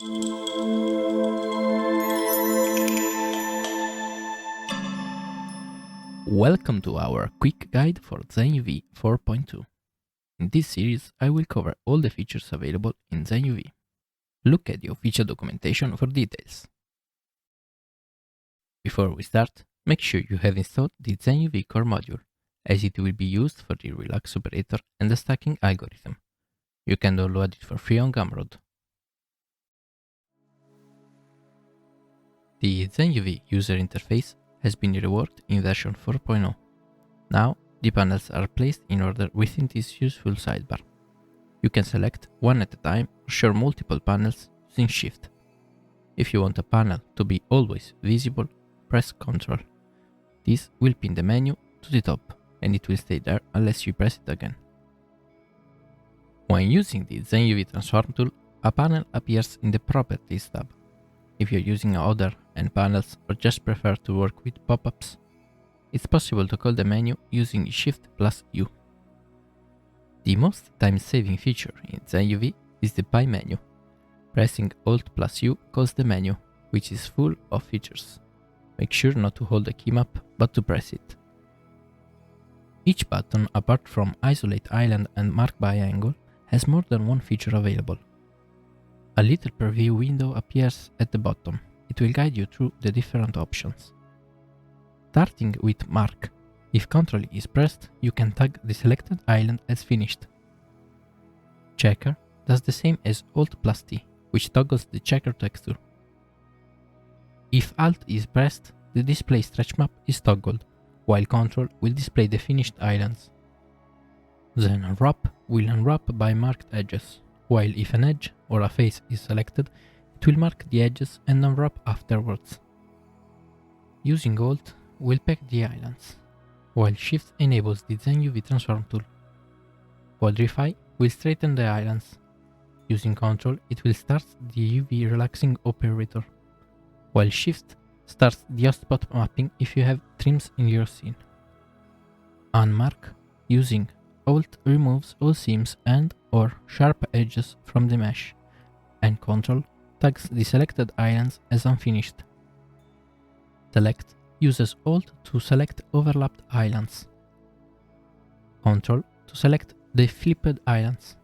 Welcome to our quick guide for ZenUV 4.2. In this series, I will cover all the features available in ZenUV. Look at the official documentation for details. Before we start, make sure you have installed the ZenUV core module, as it will be used for the relax operator and the stacking algorithm. You can download it for free on Gumroad. The ZenUV user interface has been reworked in version 4.0. Now, the panels are placed in order within this useful sidebar. You can select one at a time or share multiple panels using Shift. If you want a panel to be always visible, press Ctrl. This will pin the menu to the top, and it will stay there unless you press it again. When using the ZenUV transform tool, a panel appears in the Properties tab. If you're using other and panels or just prefer to work with pop-ups, it's possible to call the menu using Shift plus U. The most time-saving feature in ZenUV is the Pie menu. Pressing Alt plus U calls the menu, which is full of features. Make sure not to hold the key map, but to press it. Each button, apart from Isolate Island and Mark by Angle, has more than one feature available. A little preview window appears at the bottom. It will guide you through the different options. Starting with Mark. If Ctrl is pressed, you can tag the selected island as finished. Checker does the same as Alt plus T, which toggles the checker texture. If Alt is pressed, the display stretch map is toggled, while Ctrl will display the finished islands. Then Unwrap will unwrap by marked edges, while if an edge or a face is selected, it will mark the edges and unwrap afterwards. Using Alt will pack the islands, while Shift enables the ZenUV transform tool. Quadrify will straighten the islands. Using Ctrl, it will start the UV relaxing operator, while Shift starts the hotspot mapping if you have trims in your scene. Unmark using Alt removes all seams and or sharp edges from the mesh, and Ctrl tags the selected islands as unfinished. Select uses Alt to select overlapped islands, Ctrl to select the flipped islands,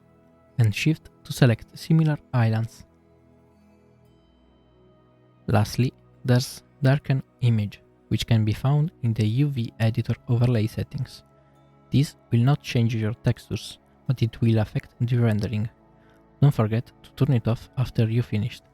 and Shift to select similar islands. Lastly, there's Darken Image, which can be found in the UV editor overlay settings. This will not change your textures, but it will affect the rendering. Don't forget to turn it off after you finished.